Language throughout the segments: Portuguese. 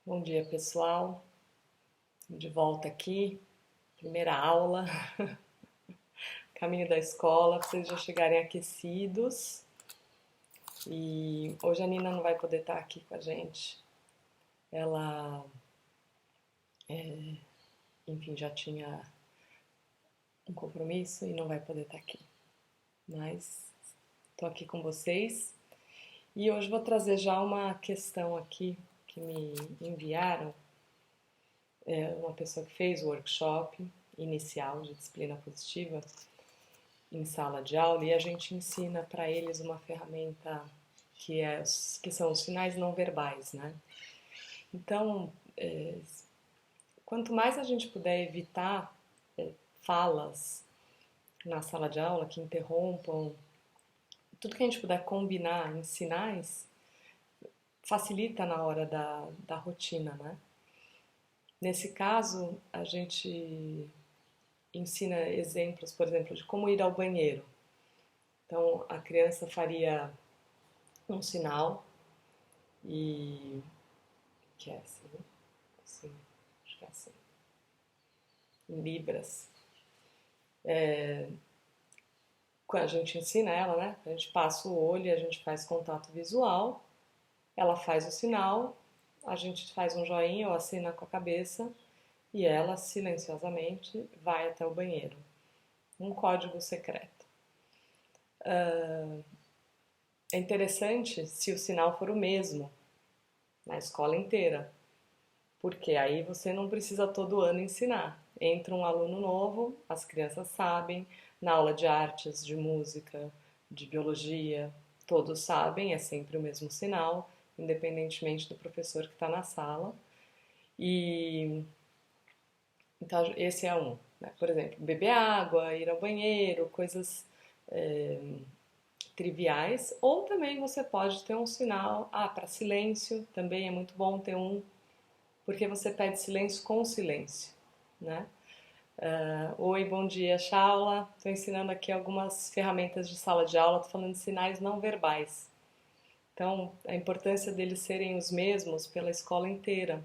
Bom dia, pessoal. De volta aqui, primeira aula, caminho da escola, para vocês já chegarem aquecidos. E hoje a Nina não vai poder estar aqui com a gente. Ela, enfim, já tinha um compromisso e não vai poder estar aqui. Mas estou aqui com vocês e hoje vou trazer já uma questão aqui que me enviaram. Uma pessoa que fez o workshop inicial de disciplina positiva em sala de aula e a gente ensina para eles uma ferramenta que são os sinais não verbais, né? Então, quanto mais a gente puder evitar falas na sala de aula que interrompam, tudo que a gente puder combinar em sinais, facilita na hora da rotina, né? Nesse caso, a gente ensina exemplos, por exemplo, de como ir ao banheiro. Então, a criança faria um sinal e que é assim, né? Assim, acho que é assim, em libras. Quando a gente ensina ela, né? A gente passa o olho e a gente faz contato visual, ela faz o sinal, a gente faz um joinha ou acena com a cabeça e ela silenciosamente vai até o banheiro. Um código secreto. É interessante se o sinal for o mesmo na escola inteira, porque aí você não precisa todo ano ensinar. Entra um aluno novo, as crianças sabem, na aula de artes, de música, de biologia, todos sabem, é sempre o mesmo sinal, independentemente do professor que está na sala. E então esse é um, né? Por exemplo, beber água, ir ao banheiro, coisas é, triviais. Ou também você pode ter um sinal, para silêncio, também é muito bom ter um porque você pede silêncio com silêncio, né? Oi, bom dia, Shaula. Estou ensinando aqui algumas ferramentas de sala de aula, estou falando de sinais não verbais. Então, a importância deles serem os mesmos pela escola inteira.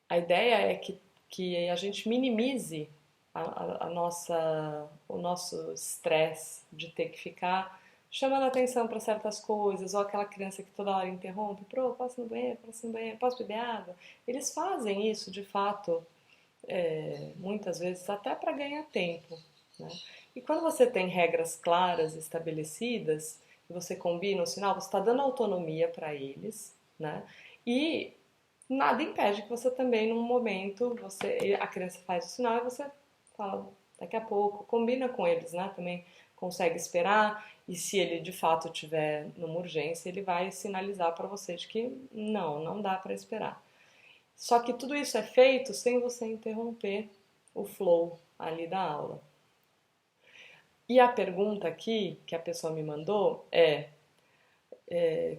A ideia é que a gente minimize o nosso estresse de ter que ficar chamando atenção para certas coisas, ou aquela criança que toda hora interrompe, posso ir no banheiro, posso ir no banheiro, posso beber água? Eles fazem isso, de fato, muitas vezes até para ganhar tempo, né? E quando você tem regras claras, estabelecidas, e você combina o sinal, você está dando autonomia para eles, né? E nada impede que você também, num momento, a criança faz o sinal e você fala daqui a pouco, combina com eles, né? Também consegue esperar e se ele de fato tiver numa urgência, ele vai sinalizar para você de que não dá para esperar. Só que tudo isso é feito sem você interromper o flow ali da aula. E a pergunta aqui que a pessoa me mandou é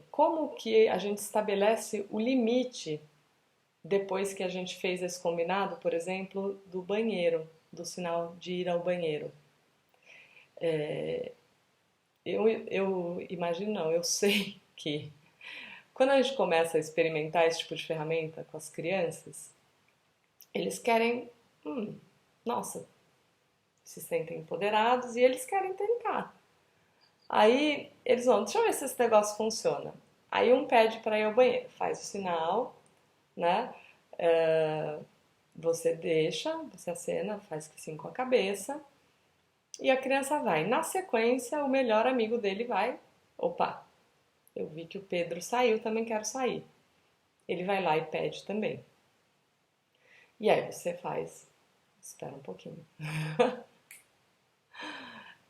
como que a gente estabelece o limite depois que a gente fez esse combinado, por exemplo, do banheiro, do sinal de ir ao banheiro. Eu imagino, não, eu sei que quando a gente começa a experimentar esse tipo de ferramenta com as crianças, eles querem, nossa, se sentem empoderados e eles querem tentar. Aí eles vão, deixa eu ver se esse negócio funciona. Aí um pede para ir ao banheiro, faz o sinal, né? Você deixa, você acena, faz que sim com a cabeça e a criança vai. Na sequência, o melhor amigo dele vai. Opa, eu vi que o Pedro saiu, também quero sair. Ele vai lá e pede também. E aí você faz, espera um pouquinho.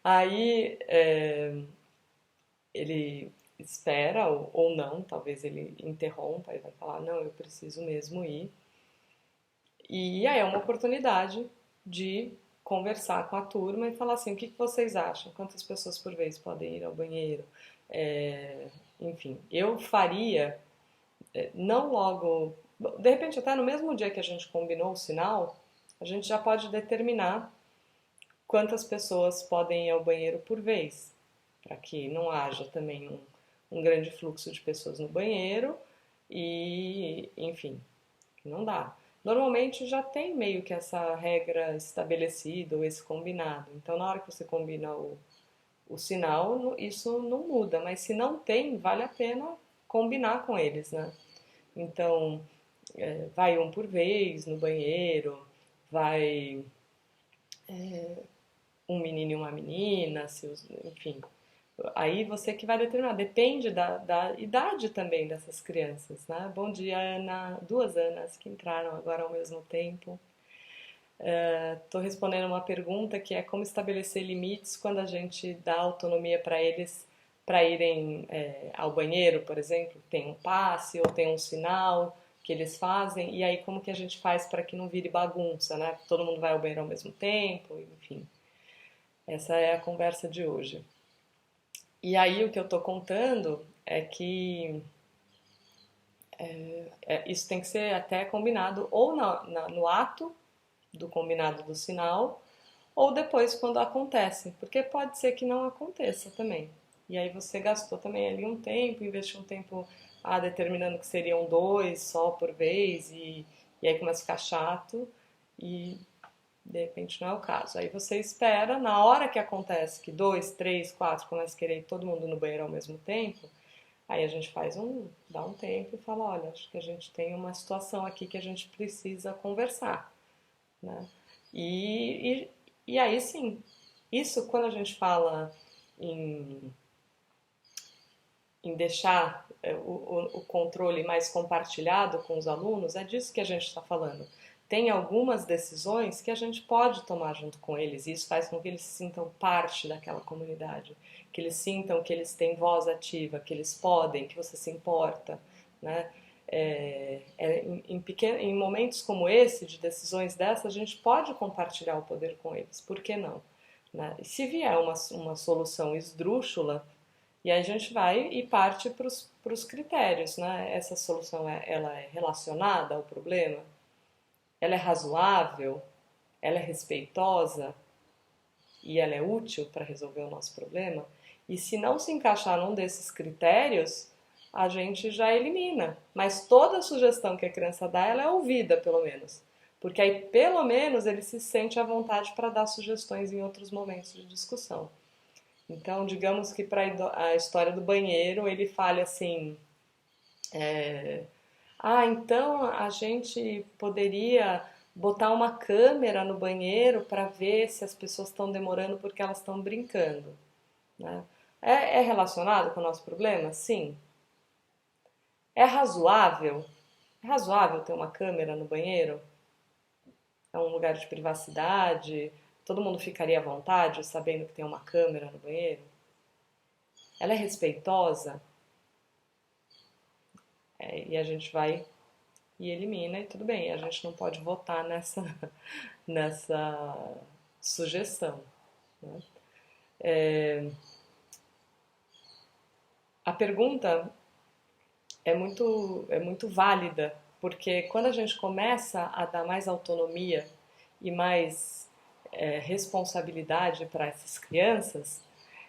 Aí ele espera ou não, talvez ele interrompa e vai falar, não, eu preciso mesmo ir. E aí é uma oportunidade de conversar com a turma e falar assim, o que vocês acham? Quantas pessoas por vez podem ir ao banheiro? Enfim, eu faria, não logo, de repente até no mesmo dia que a gente combinou o sinal, a gente já pode determinar quantas pessoas podem ir ao banheiro por vez, para que não haja também um grande fluxo de pessoas no banheiro e, enfim, não dá. Normalmente já tem meio que essa regra estabelecida ou esse combinado. Então, na hora que você combina o sinal, isso não muda. Mas se não tem, vale a pena combinar com eles, né? Então, vai um por vez no banheiro, vai um menino e uma menina, enfim. Aí você que vai determinar, depende da idade também dessas crianças, né? Bom dia, Ana. Duas Anas que entraram agora ao mesmo tempo. Estou respondendo uma pergunta que é como estabelecer limites quando a gente dá autonomia para eles para irem ao banheiro, por exemplo, tem um passe ou tem um sinal que eles fazem, e aí como que a gente faz para que não vire bagunça, né? Todo mundo vai ao banheiro ao mesmo tempo, enfim. Essa é a conversa de hoje. E aí o que eu estou contando é que isso tem que ser até combinado ou no ato do combinado do sinal, ou depois quando acontece, porque pode ser que não aconteça também. E aí você gastou também ali um tempo, investiu um tempo determinando que seriam dois só por vez, e aí começa a ficar chato, e de repente não é o caso. Aí você espera, na hora que acontece que dois, três, quatro começa a querer ir todo mundo no banheiro ao mesmo tempo, aí a gente dá um tempo e fala, olha, acho que a gente tem uma situação aqui que a gente precisa conversar, né? E, e, e aí sim, isso quando a gente fala em, em deixar o controle mais compartilhado com os alunos, é disso que a gente está falando. Tem algumas decisões que a gente pode tomar junto com eles, e isso faz com que eles se sintam parte daquela comunidade, que eles sintam que eles têm voz ativa, que eles podem, que você se importa, né? Em momentos como esse, de decisões dessas, a gente pode compartilhar o poder com eles, por que não? Né? E se vier uma solução esdrúxula, e aí a gente vai e parte para os critérios, né? Essa solução ela é relacionada ao problema? Ela é razoável? Ela é respeitosa? E ela é útil para resolver o nosso problema? E se não se encaixar num desses critérios, a gente já elimina. Mas toda sugestão que a criança dá, ela é ouvida, pelo menos. Porque aí, pelo menos, ele se sente à vontade para dar sugestões em outros momentos de discussão. Então, digamos que para a história do banheiro, ele fale assim: então a gente poderia botar uma câmera no banheiro para ver se as pessoas estão demorando porque elas estão brincando, né? É relacionado com o nosso problema? Sim. É razoável? É razoável ter uma câmera no banheiro? É um lugar de privacidade? Todo mundo ficaria à vontade sabendo que tem uma câmera no banheiro? Ela é respeitosa? E a gente vai e elimina e tudo bem. A gente não pode votar nessa sugestão, né? A pergunta é muito válida, porque quando a gente começa a dar mais autonomia e mais responsabilidade para essas crianças,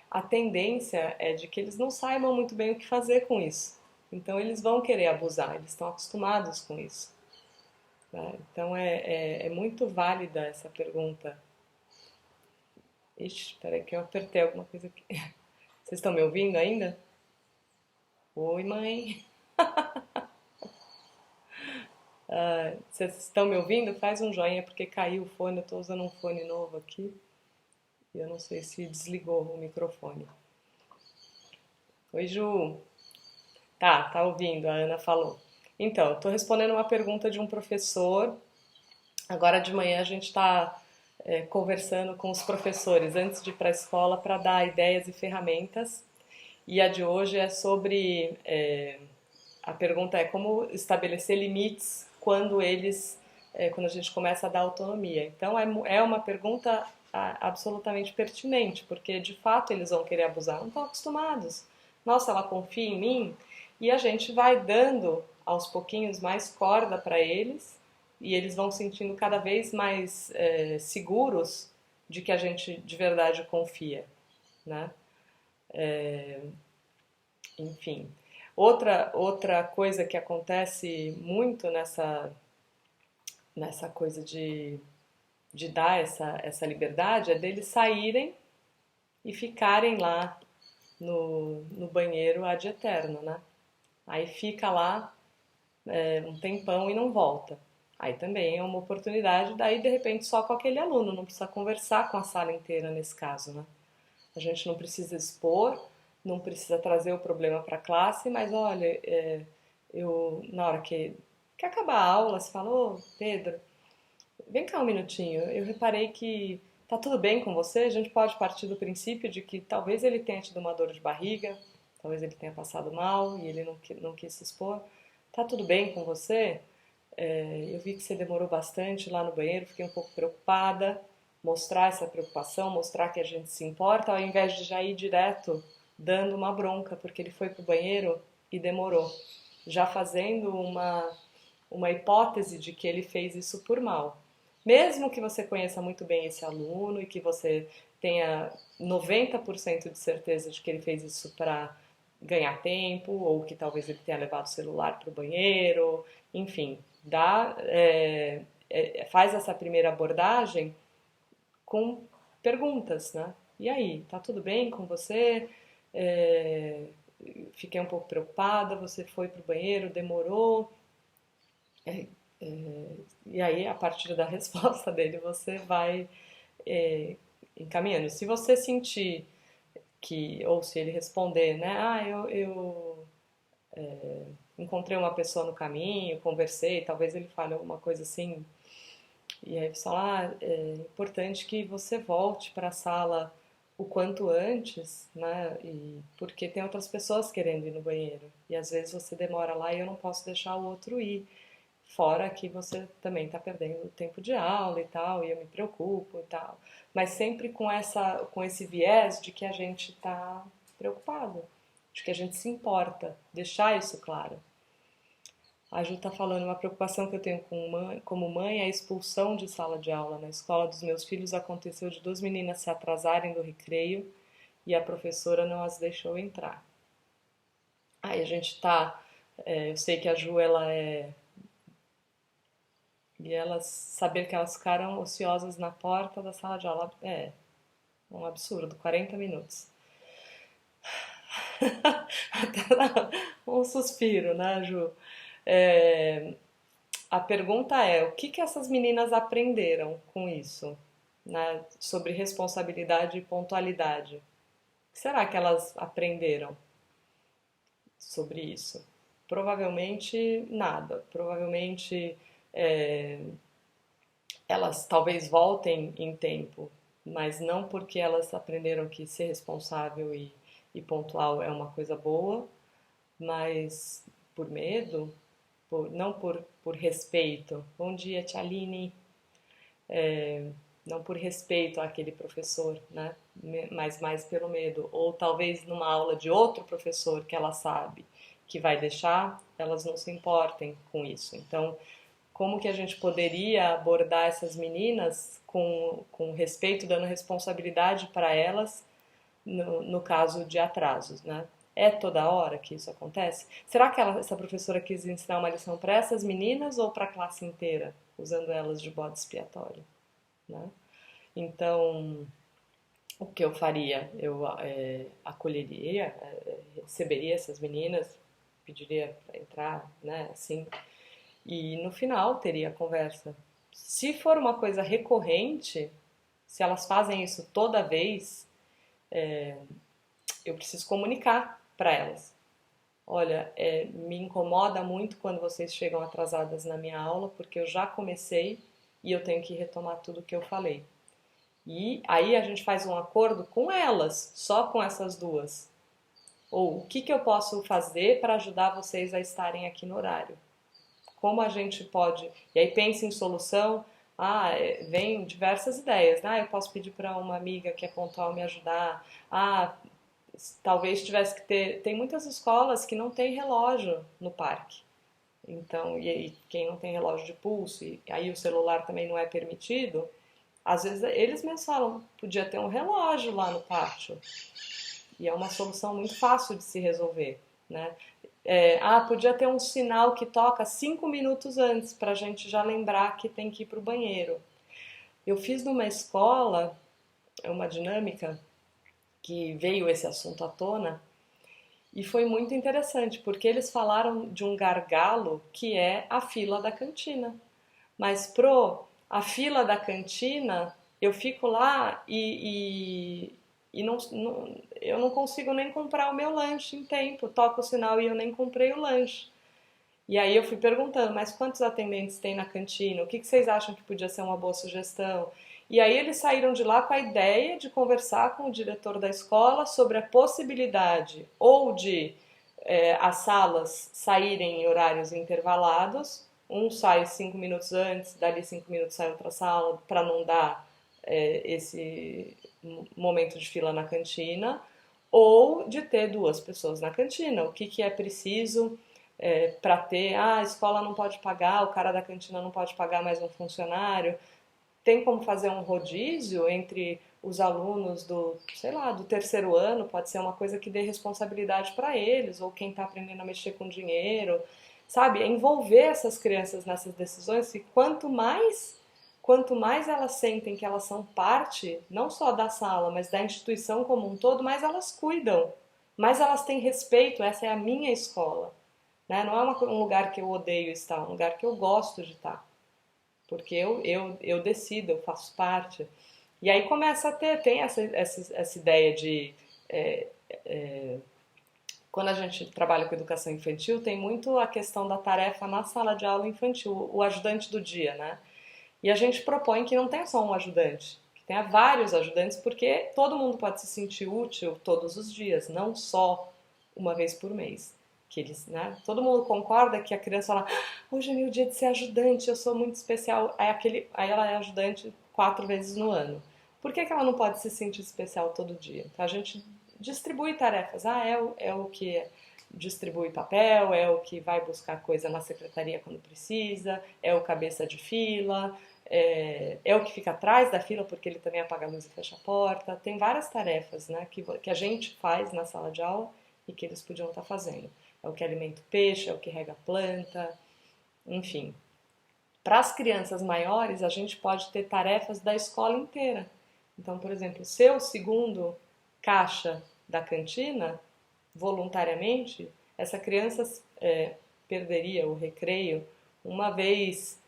a tendência é de que eles não saibam muito bem o que fazer com isso. Então eles vão querer abusar, eles estão acostumados com isso, né? Então é muito válida essa pergunta. Ixi, peraí que eu apertei alguma coisa aqui. Vocês estão me ouvindo ainda? Oi, mãe. Vocês estão me ouvindo? Faz um joinha porque caiu o fone. Eu estou usando um fone novo aqui e eu não sei se desligou o microfone. Oi, Ju. Tá ouvindo, a Ana falou. Então, estou respondendo uma pergunta de um professor. Agora de manhã a gente está conversando com os professores antes de ir para a escola para dar ideias e ferramentas. E a de hoje é sobre. A pergunta é como estabelecer limites quando a gente começa a dar autonomia. Então é uma pergunta absolutamente pertinente, porque de fato eles vão querer abusar, não estão acostumados. Nossa, ela confia em mim, e a gente vai dando aos pouquinhos mais corda para eles, e eles vão sentindo cada vez mais seguros de que a gente de verdade confia, né? enfim. Outra coisa que acontece muito nessa coisa de dar essa liberdade é deles saírem e ficarem lá no banheiro ad eterno, né? Aí fica lá um tempão e não volta. Aí também é uma oportunidade, daí de repente só com aquele aluno, não precisa conversar com a sala inteira nesse caso, né? A gente não precisa expor, não precisa trazer o problema para a classe, mas olha, eu na hora que acabar a aula, você fala, ô Pedro, vem cá um minutinho, eu reparei que tá tudo bem com você, a gente pode partir do princípio de que talvez ele tenha tido uma dor de barriga, talvez ele tenha passado mal e ele não quis se expor. Tá tudo bem com você? Eu vi que você demorou bastante lá no banheiro, fiquei um pouco preocupada. Mostrar essa preocupação, mostrar que a gente se importa, ao invés de já ir direto dando uma bronca, porque ele foi pro banheiro e demorou. Já fazendo uma hipótese de que ele fez isso por mal. Mesmo que você conheça muito bem esse aluno e que você tenha 90% de certeza de que ele fez isso para ganhar tempo, ou que talvez ele tenha levado o celular para o banheiro, enfim, faz essa primeira abordagem com perguntas, né? E aí, tá tudo bem com você? É, fiquei um pouco preocupada, você foi pro banheiro, demorou. É, e aí, a partir da resposta dele, você vai é, encaminhando. Se você sentir que, ou se ele responder, né? Eu encontrei uma pessoa no caminho, conversei, talvez ele fale alguma coisa assim. E aí você fala, é importante que você volte para a sala o quanto antes, né? Porque tem outras pessoas querendo ir no banheiro. E às vezes você demora lá e eu não posso deixar o outro ir. Fora que você também está perdendo tempo de aula e tal, e eu me preocupo e tal. Mas sempre com esse viés de que a gente está preocupado, de que a gente se importa, deixar isso claro. A Ju está falando, uma preocupação que eu tenho como mãe é a expulsão de sala de aula. Na escola dos meus filhos aconteceu de duas meninas se atrasarem do recreio e a professora não as deixou entrar. Aí a gente tá, eu sei que a Ju, ela é, e elas, saber que elas ficaram ociosas na porta da sala de aula, um absurdo, 40 minutos. Até um suspiro, né, Ju? É, a pergunta é, o que que essas meninas aprenderam com isso, né, sobre responsabilidade e pontualidade? O que será que elas aprenderam sobre isso? Provavelmente nada. Provavelmente é, elas talvez voltem em tempo, mas não porque elas aprenderam que ser responsável e pontual é uma coisa boa, mas por medo, não por respeito. Bom dia, Tia Aline. Não por respeito àquele professor, né? Mas mais pelo medo. Ou talvez numa aula de outro professor que ela sabe que vai deixar, elas não se importem com isso. Então, como que a gente poderia abordar essas meninas com respeito, dando responsabilidade para elas no caso de atrasos, né? É toda hora que isso acontece? Será que essa professora quis ensinar uma lição para essas meninas ou para a classe inteira, usando elas de bode expiatório, né? Então, o que eu faria? Eu acolheria, receberia essas meninas, pediria para entrar, né, assim, e no final teria a conversa. Se for uma coisa recorrente, se elas fazem isso toda vez, eu preciso comunicar para elas. Olha, me incomoda muito quando vocês chegam atrasadas na minha aula, porque eu já comecei e eu tenho que retomar tudo que eu falei. E aí a gente faz um acordo com elas, só com essas duas. Ou o que que eu posso fazer para ajudar vocês a estarem aqui no horário? Como a gente pode. E aí pensa em solução. Vem diversas ideias. Eu posso pedir para uma amiga que é pontual me ajudar. Talvez tivesse que ter. Tem muitas escolas que não tem relógio no parque. Então, e aí, quem não tem relógio de pulso, e aí o celular também não é permitido, às vezes eles mesmos falam, podia ter um relógio lá no pátio. e é uma solução muito fácil de se resolver, né? Podia ter um sinal que toca 5 minutos antes para a gente já lembrar que tem que ir para o banheiro. Eu fiz numa escola uma dinâmica que veio esse assunto à tona e foi muito interessante, porque eles falaram de um gargalo que é a fila da cantina. Mas a fila da cantina, eu fico lá e eu não consigo nem comprar o meu lanche em tempo. Toca o sinal e eu nem comprei o lanche. E aí eu fui perguntando, mas quantos atendentes tem na cantina? O que vocês acham que podia ser uma boa sugestão? E aí eles saíram de lá com a ideia de conversar com o diretor da escola sobre a possibilidade ou de as salas saírem em horários intervalados, um sai 5 minutos antes, dali 5 minutos sai outra sala, para não dar esse momento de fila na cantina, ou de ter duas pessoas na cantina. O que é preciso para ter? A escola não pode pagar, o cara da cantina não pode pagar mais um funcionário. Tem como fazer um rodízio entre os alunos do, sei lá, do terceiro ano, pode ser uma coisa que dê responsabilidade para eles, ou quem está aprendendo a mexer com dinheiro, sabe? Envolver essas crianças nessas decisões, e quanto mais elas sentem que elas são parte, não só da sala, mas da instituição como um todo, mais elas cuidam, mais elas têm respeito, essa é a minha escola, né? Não é um lugar que eu odeio estar, é um lugar que eu gosto de estar, porque eu decido, eu faço parte. E aí começa a tem essa ideia de... é, é, quando a gente trabalha com educação infantil, tem muito a questão da tarefa na sala de aula infantil, o ajudante do dia, né? E a gente propõe que não tenha só um ajudante, que tenha vários ajudantes, porque todo mundo pode se sentir útil todos os dias, não só uma vez por mês. Que eles, né? Todo mundo concorda que a criança fala: hoje é meu dia de ser ajudante, eu sou muito especial. Aí ela é ajudante 4 vezes no ano. Por que ela não pode se sentir especial todo dia? Então a gente distribui tarefas. É o que distribui papel, é o que vai buscar coisa na secretaria quando precisa, é o cabeça de fila, é o que fica atrás da fila porque ele também apaga a luz e fecha a porta. Tem várias tarefas, né, que a gente faz na sala de aula e que eles podiam estar fazendo. É o que alimenta o peixe, é o que rega a planta, enfim. Para as crianças maiores, a gente pode ter tarefas da escola inteira. Então, por exemplo, ser o segundo caixa da cantina, voluntariamente, essa criança perderia o recreio uma vez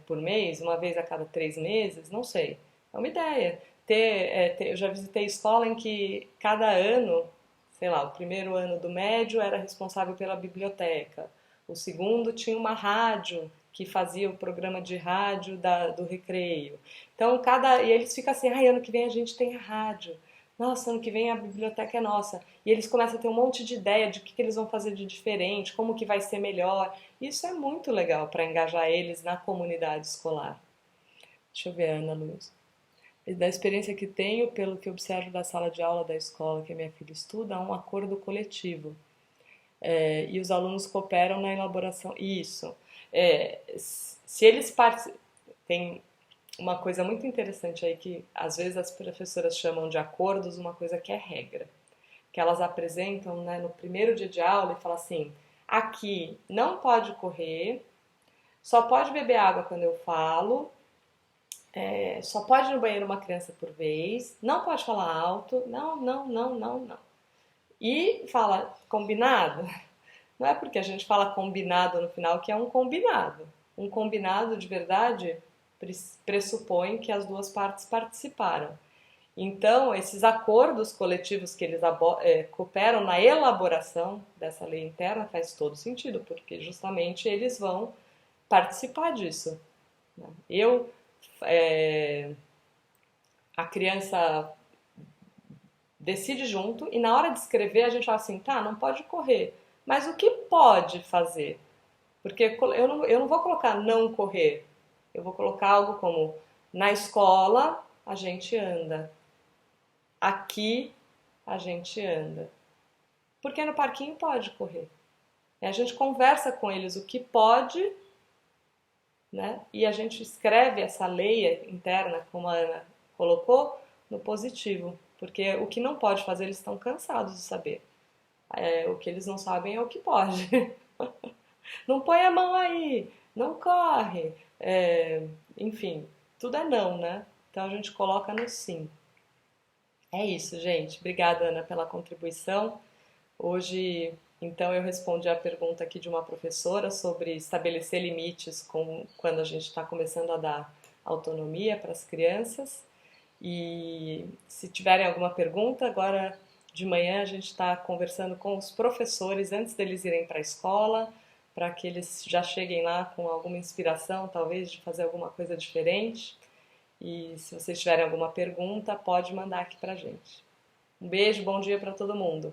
por mês, uma vez a cada 3 meses, não sei. É uma ideia. Eu já visitei escola em que cada ano, sei lá, o primeiro ano do médio era responsável pela biblioteca, o segundo tinha uma rádio que fazia o programa de rádio do recreio. Então, e eles ficam assim: ano que vem a gente tem a rádio. Nossa, ano que vem a biblioteca é nossa. E eles começam a ter um monte de ideia de o que eles vão fazer de diferente, como que vai ser melhor. Isso é muito legal para engajar eles na comunidade escolar. Deixa eu ver, Ana Luz. Da experiência que tenho, pelo que observo da sala de aula da escola que a minha filha estuda, há um acordo coletivo. E os alunos cooperam na elaboração. Isso. Se eles participam... Tem uma coisa muito interessante aí que às vezes as professoras chamam de acordos, uma coisa que é regra. Que elas apresentam, né, no primeiro dia de aula e falam assim: aqui não pode correr, só pode beber água quando eu falo, só pode ir no banheiro uma criança por vez, não pode falar alto, não, não, não, não, não. E fala combinado? Não é porque a gente fala combinado no final que é um combinado. Um combinado de verdade pressupõe que as duas partes participaram. Então, esses acordos coletivos que eles cooperam na elaboração dessa lei interna faz todo sentido, porque justamente eles vão participar disso. A criança decide junto e na hora de escrever a gente fala assim: tá, não pode correr, mas o que pode fazer? Porque eu não vou colocar não correr, eu vou colocar algo como: na escola a gente anda, aqui a gente anda. Porque no parquinho pode correr. E a gente conversa com eles o que pode, né? E a gente escreve essa lei interna, como a Ana colocou, no positivo. Porque o que não pode fazer, eles estão cansados de saber. O que eles não sabem é o que pode. Não põe a mão aí, não corre. Enfim, tudo é não, né? Então a gente coloca no sim. É isso, gente. Obrigada, Ana, pela contribuição. Hoje, então, eu respondi a pergunta aqui de uma professora sobre estabelecer limites quando a gente está começando a dar autonomia para as crianças. E se tiverem alguma pergunta, agora de manhã a gente está conversando com os professores antes deles irem para a escola, para que eles já cheguem lá com alguma inspiração, talvez, de fazer alguma coisa diferente. E se vocês tiverem alguma pergunta, pode mandar aqui para a gente. Um beijo, bom dia para todo mundo.